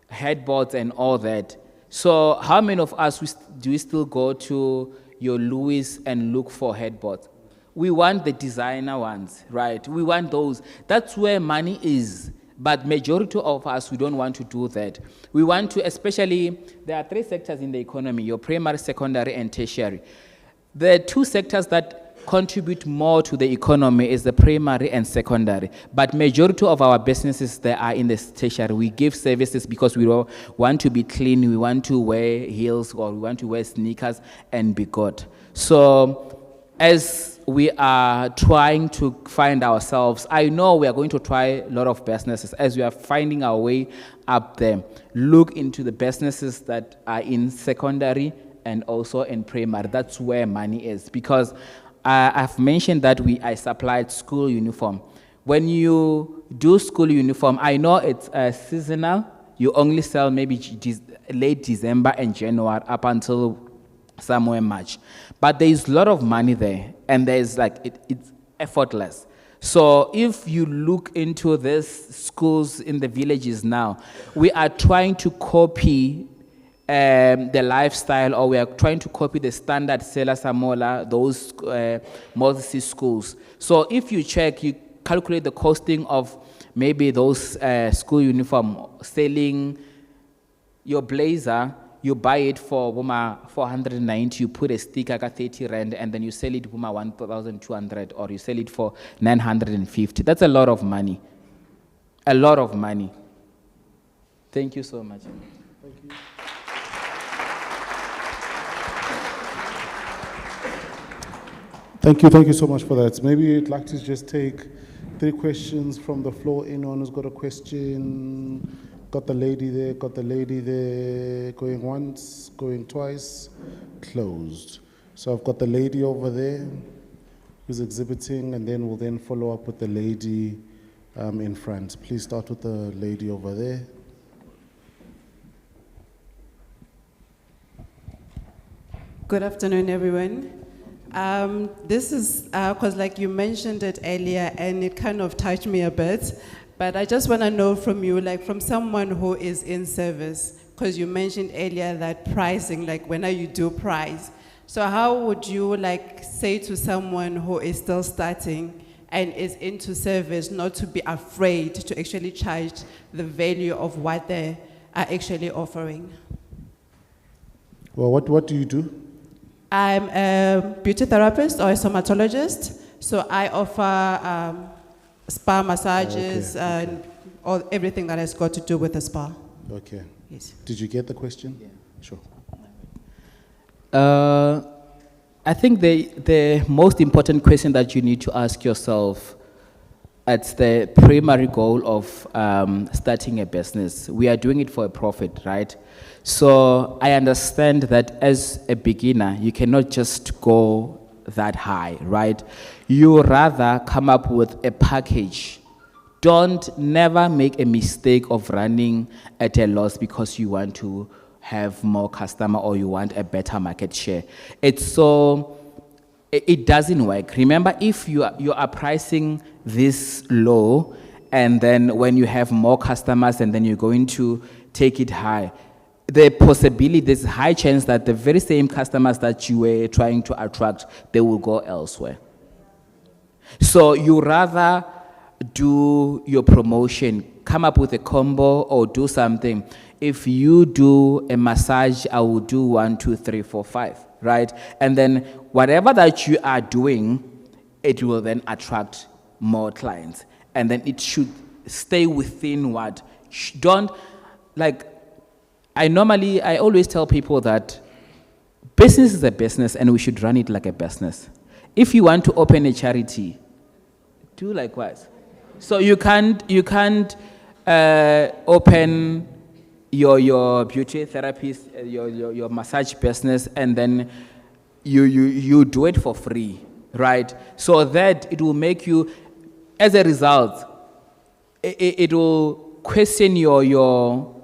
headboards and all that. So how many of us do we still go to your Louis and look for headboards? We want the designer ones, right? We want those. That's where money is. But majority of us, we don't want to do that. We want to, especially, there are 3 sectors in the economy: your primary, secondary, and tertiary. The 2 sectors that contribute more to the economy is the primary and secondary. But majority of our businesses, they are in the tertiary. We give services because we want to be clean, we want to wear heels, or we want to wear sneakers and be good. So as we are trying to find ourselves, I know we are going to try a lot of businesses. As we are finding our way up there, look into the businesses that are in secondary and also in primary. That's where money is, because I've mentioned that I supplied school uniform. When you do school uniform, I know it's seasonal. You only sell maybe late December and January up until somewhere March. But there is a lot of money there, and there's it's effortless. So if you look into these schools in the villages now, we are trying to copy the lifestyle, or we are trying to copy the standard Sela Samola, those multi schools. So if you check, you calculate the costing of maybe those school uniform, selling your blazer, you buy it for 490, you put a sticker at 30 rand, and then you sell it 1,200, or you sell it for 950. That's a lot of money. A lot of money. Thank you so much. Thank you. Thank you so much for that. Maybe you'd like to just take 3 questions from the floor. Anyone who's got a question? Got the lady there, going once, going twice, closed. So I've got the lady over there who's exhibiting, and then we'll then follow up with the lady in front. Please start with the lady over there. Good afternoon, everyone. This is, because like you mentioned it earlier, and it kind of touched me a bit, but I just want to know from you, like from someone who is in service, because you mentioned earlier that pricing, like when you do price. So how would you like say to someone who is still starting and is into service not to be afraid to actually charge the value of what they are actually offering? Well, what do you do? I'm a beauty therapist or a somatologist, so I offer spa massages and everything that has got to do with the spa. Okay. Yes. Did you get the question? Yeah. Sure. I think the most important question that you need to ask yourself, it's the primary goal of starting a business. We are doing it for a profit, right? So I understand that as a beginner, you cannot just go that high, right? You rather come up with a package. Never make a mistake of running at a loss because you want to have more customer or you want a better market share. It doesn't work. Remember, if you are pricing this low, and then when you have more customers and then you're going to take it high, there's a high chance that the very same customers that you were trying to attract, they will go elsewhere. So you rather do your promotion, come up with a combo or do something. If you do a massage, I will do 1, 2, 3, 4, 5, right? And then whatever that you are doing, it will then attract more clients. And then it should stay within what? I always tell people that business is a business and we should run it like a business. If you want to open a charity, do likewise. So you can't open your beauty therapist, your massage business, and then you do it for free, right? So that it will make you, as a result, it will question your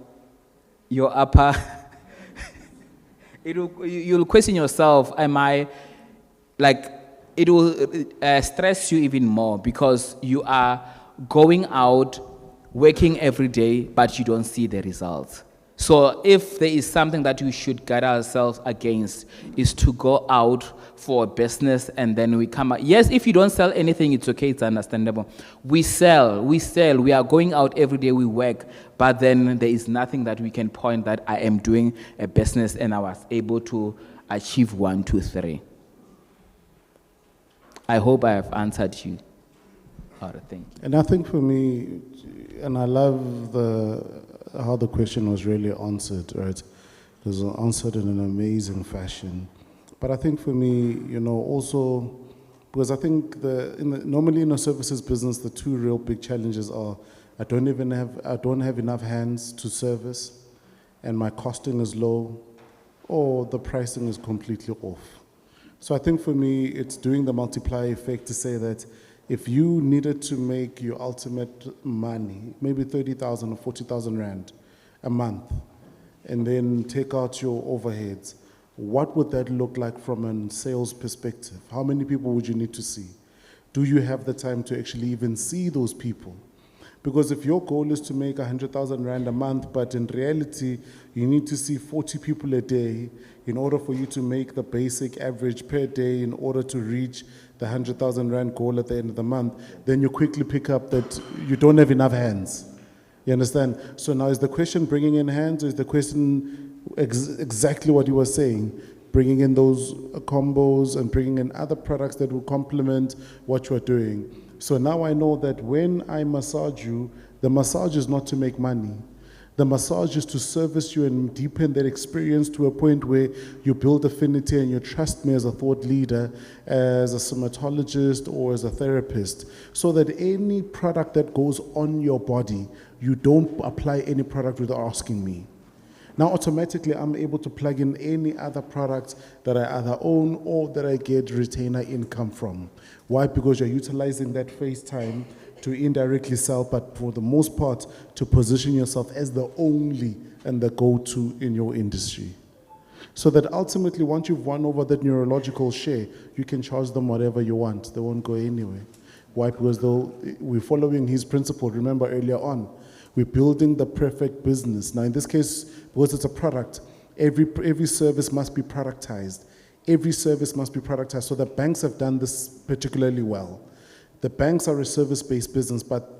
upper. You'll question yourself. It will stress you even more because you are going out, working every day, but you don't see the results. So if there is something that we should guide ourselves against, is to go out for a business and then we come out. Yes, if you don't sell anything, it's okay, it's understandable. We sell, we are going out every day, we work, but then there is nothing that we can point that I am doing a business and I was able to achieve 1, 2, 3. I hope I have answered you. All right, thank you. And I think for me, and I love how the question was really answered, right? It was answered in an amazing fashion. But I think for me, also, because I think normally in a services business, the 2 real big challenges are I don't have enough hands to service, and my costing is low, or the pricing is completely off. So I think for me, it's doing the multiplier effect to say that if you needed to make your ultimate money, maybe 30,000 or 40,000 rand a month, and then take out your overheads, what would that look like from a sales perspective? How many people would you need to see? Do you have the time to actually even see those people? Because if your goal is to make 100,000 rand a month, but in reality, you need to see 40 people a day in order for you to make the basic average per day in order to reach the 100,000 rand goal at the end of the month, then you quickly pick up that you don't have enough hands. You understand? So now is the question bringing in hands, or is the question exactly what you were saying, bringing in those combos and bringing in other products that will complement what you're doing. So now I know that when I massage you, the massage is not to make money. The massage is to service you and deepen that experience to a point where you build affinity and you trust me as a thought leader, as a somatologist or as a therapist, so that any product that goes on your body, you don't apply any product without asking me. Now automatically I'm able to plug in any other products that I either own or that I get retainer income from. Why? Because you're utilizing that face time to indirectly sell, but for the most part, to position yourself as the only and the go-to in your industry. So that ultimately, once you've won over that neurological share, you can charge them whatever you want. They won't go anywhere. Why? Because we're following his principle. Remember earlier on, we're building the perfect business. Now in this case, because it's a product, every service must be productized. Every service must be productized. So the banks have done this particularly well. The banks are a service-based business, but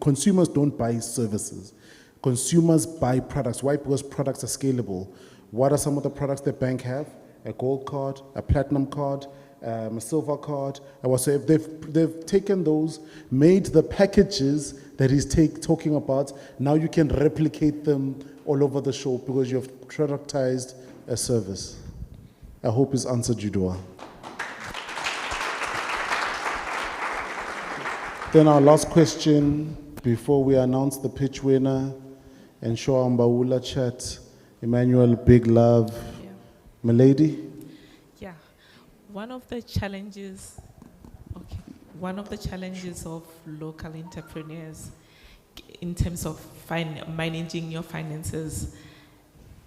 consumers don't buy services. Consumers buy products. Why? Because products are scalable. What are some of the products the bank have? A gold card, a platinum card, a silver card. So if they've taken those, made the packages that he's talking about, now you can replicate them all over the show because you've productized a service. I hope it's answered you, Dua. Then our last question before we announce the pitch winner and show our Mbawula Chat. Emmanuel, big love. Yeah. Milady? Yeah. One of the challenges of local entrepreneurs in terms of managing your finances,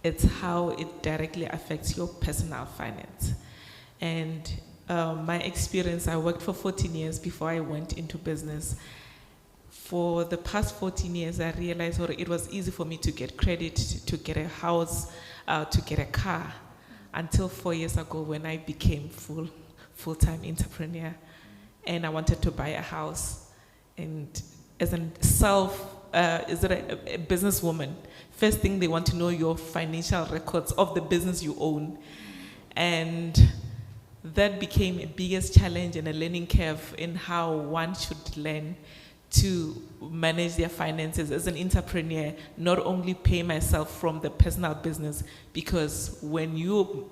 it's how it directly affects your personal finance. And my experience, I worked for 14 years before I went into business. For the past 14 years, I realized it was easy for me to get credit, to get a house, to get a car, until 4 years ago when I became full-time entrepreneur, and I wanted to buy a house. And as a businesswoman, first thing they want to know your financial records of the business you own, and that became a biggest challenge and a learning curve in how one should learn to manage their finances as an entrepreneur, not only pay myself from the personal business, because when you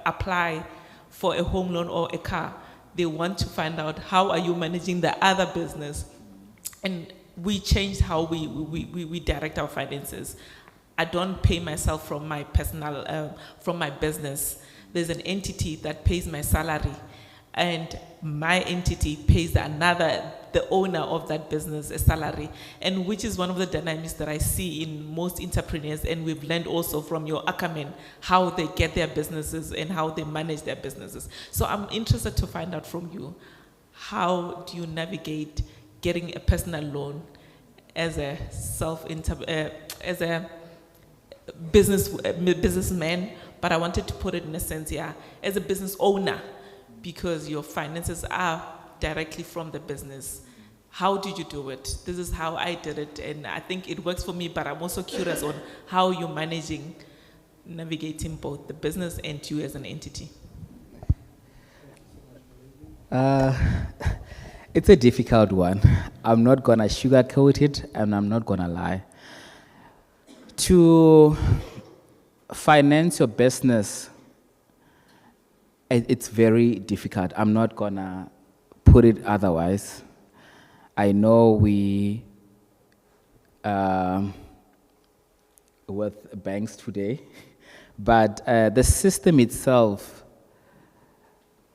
apply for a home loan or a car, they want to find out how are you managing the other business. And we changed how we direct our finances. I don't pay myself from my personal, from my business. There's an entity that pays my salary, and my entity pays the owner of that business a salary, and which is one of the dynamics that I see in most entrepreneurs, and we've learned also from your Akamen how they get their businesses and how they manage their businesses. So I'm interested to find out from you, how do you navigate getting a personal loan as a businessman, but I wanted to put it in a sense, as a business owner, because your finances are directly from the business. How did you do it? This is how I did it, and I think it works for me, but I'm also curious on how you're navigating both the business and you as an entity. It's a difficult one. I'm not gonna sugarcoat it, and I'm not gonna lie. To finance your business, it's very difficult. I'm not gonna put it otherwise. I know we with banks today, but the system itself,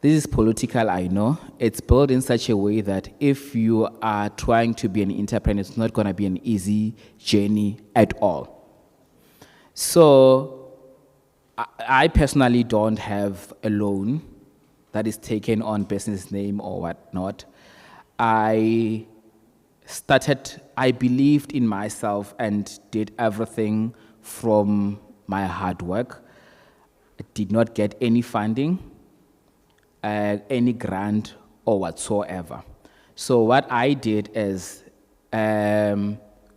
this is political, I know. It's built in such a way that if you are trying to be an entrepreneur, it's not gonna be an easy journey at all. So I personally don't have a loan that is taken on business name or whatnot. I believed in myself and did everything from my hard work. I did not get any funding, any grant or whatsoever. So what I did is,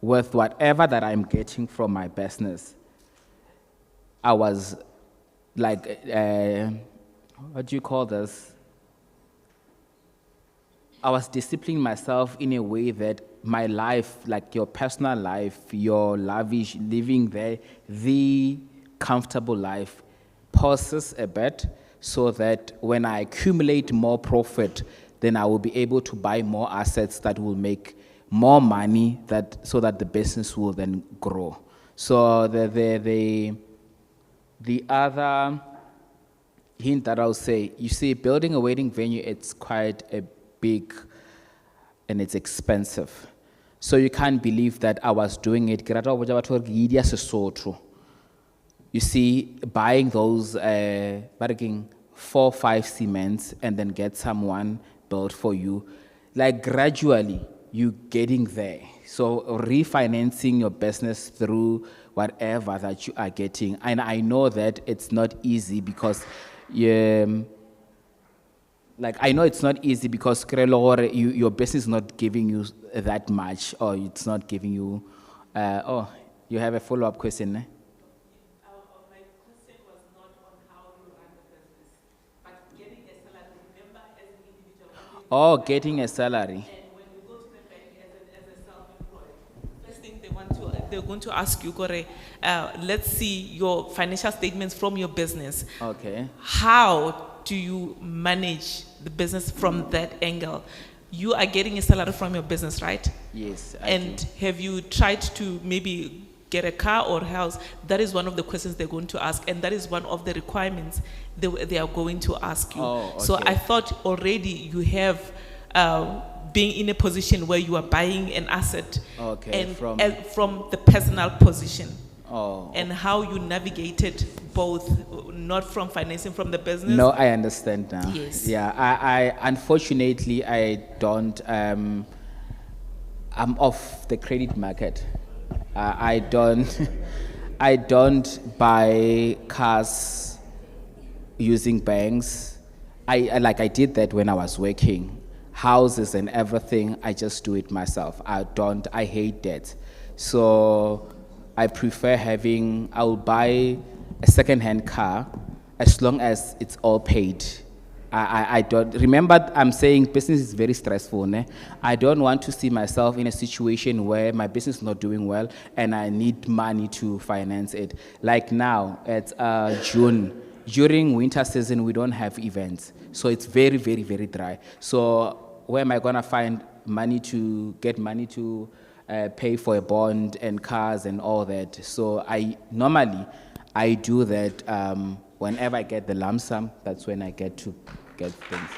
with whatever that I'm getting from my business, I was like, what do you call this? I was disciplining myself in a way that my life, like your personal life, your lavish living there, the comfortable life, pauses a bit so that when I accumulate more profit, then I will be able to buy more assets that will make more money so that the business will then grow. So the other hint that I'll say, you see, building a wedding venue, it's quite a big and it's expensive. So you can't believe that I was doing it. You see, buying those 4-5 cements and then get someone built for you, like gradually you getting there. So refinancing your business through whatever that you are getting. And I know that it's not easy because I know it's not easy because your business is not giving you that much, or it's not giving you, you have a follow-up question, eh? My question was not on how you run the business, but getting a salary. Remember, as an individual. Oh, getting a salary. And when you go to the bank as a self-employed, first thing they're going to ask you, Kore, let's see your financial statements from your business. Okay. How do you manage the business from that angle? You are getting a salary from your business, right? Yes. And have you tried to maybe get a car or house? That is one of the questions they're going to ask, and that is one of the requirements they are going to ask you. Oh, okay. So I thought already you have being in a position where you are buying an asset, okay, and from the personal position. Oh. And how you navigated both, not from financing from the business. No, I understand now. Yes. Yeah, I unfortunately, I don't, I'm off the credit market. I don't, I don't buy cars using banks. I did that when I was working. Houses and everything, I just do it myself. I hate that. So I prefer I'll buy a second-hand car as long as it's all paid. I don't, remember I'm saying business is very stressful, ne? I don't want to see myself in a situation where my business is not doing well and I need money to finance it. Like now, it's June. During winter season, we don't have events. So it's very, very, very dry. So where am I gonna find money to pay for a bond and cars and all that? So I do that whenever I get the lump sum. That's when I get to get things.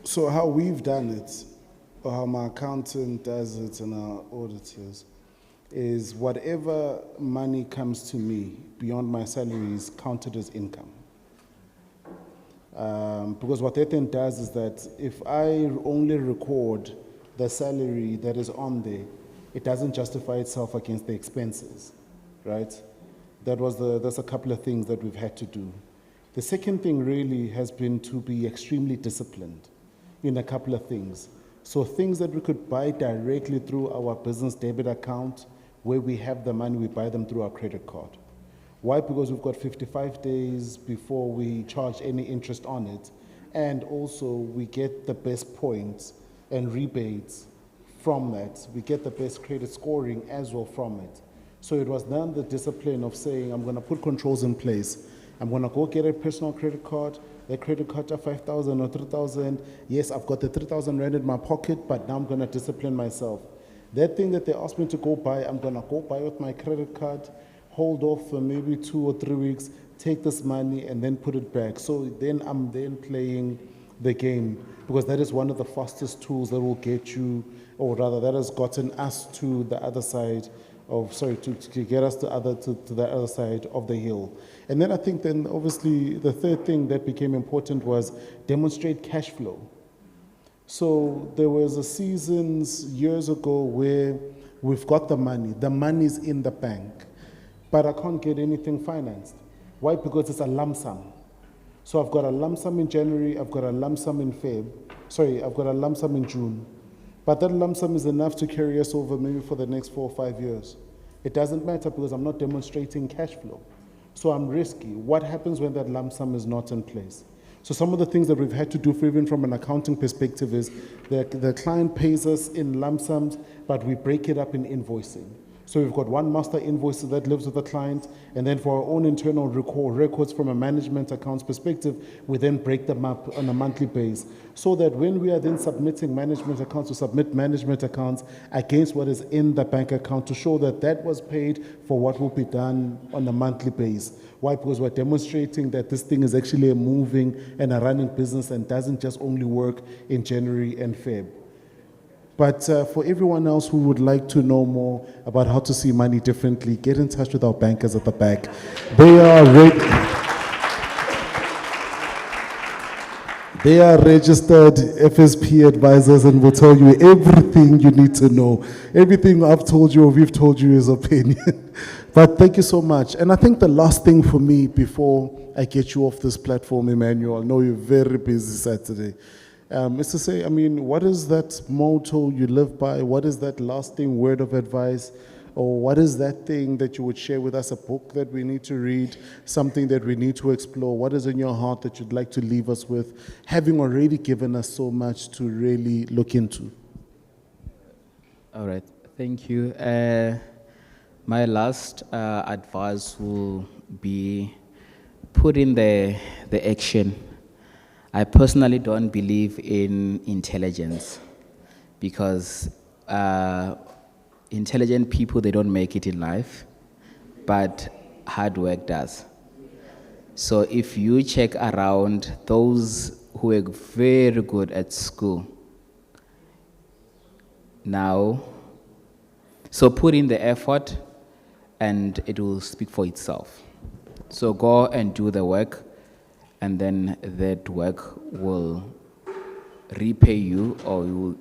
So how we've done it, or how my accountant does it and our auditors, is whatever money comes to me beyond my salary is counted as income. Because what that then does is that if I only record the salary that is on there, it doesn't justify itself against the expenses, right? That's a couple of things that we've had to do. The second thing really has been to be extremely disciplined in a couple of things. So things that we could buy directly through our business debit account, where we have the money, we buy them through our credit card. Why? Because we've got 55 days before we charge any interest on it, and also we get the best points and rebates from that. We get the best credit scoring as well from it. So it was then the discipline of saying, I'm going to put controls in place. I'm going to go get a personal credit card. The credit card of 5,000 or 3,000. Yes, I've got the 3,000 rand in my pocket, but now I'm going to discipline myself. That thing that they asked me to go buy, I'm going to go buy with my credit card, hold off for maybe 2 or 3 weeks, take this money, and then put it back. So then I'm then playing the game, because that is one of the fastest tools that will get you, or rather that has gotten us to the other side of, to get us to the other side of the hill. And then I think then obviously the third thing that became important was demonstrate cash flow. So there was a seasons years ago where we've got the money's in the bank, but I can't get anything financed. Why? Because it's a lump sum. So I've got a lump sum in January, I've got a lump sum in I've got a lump sum in June. But that lump sum is enough to carry us over maybe for the next 4 or 5 years. It doesn't matter because I'm not demonstrating cash flow. So I'm risky. What happens when that lump sum is not in place? So some of the things that we've had to do, for even from an accounting perspective, is that the client pays us in lump sums, but we break it up in invoicing. So we've got one master invoice that lives with the client, and then for our own internal records from a management accounts perspective, we then break them up on a monthly basis, so that when we are then submitting management accounts, we submit management accounts against what is in the bank account to show that that was paid for what will be done on a monthly basis. Why? Because we're demonstrating that this thing is actually a moving and a running business and doesn't just only work in January and Feb. But for everyone else who would like to know more about how to see money differently, get in touch with our bankers at the back. They are They are registered FSP advisors and will tell you everything you need to know. Everything I've told you or we've told you is opinion. But thank you so much. And I think the last thing for me before I get you off this platform, Emmanuel, I know you're very busy Saturday, is to say, I mean, what is that motto you live by? What is that lasting word of advice? Or what is that thing that you would share with us, a book that we need to read, something that we need to explore? What is in your heart that you'd like to leave us with, having already given us so much to really look into? All right, thank you. My last advice will be put in the action. I personally don't believe in intelligence because intelligent people, they don't make it in life, but hard work does. So if you check around those who are very good at school now, so put in the effort and it will speak for itself. So go and do the work, and then that work will repay you, or you will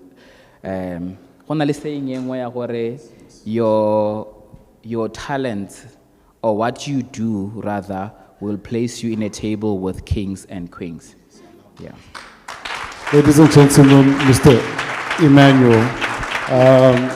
your talent, or what you do rather, will place you in a table with kings and queens. Yeah. Ladies and gentlemen, Mr. Emmanuel,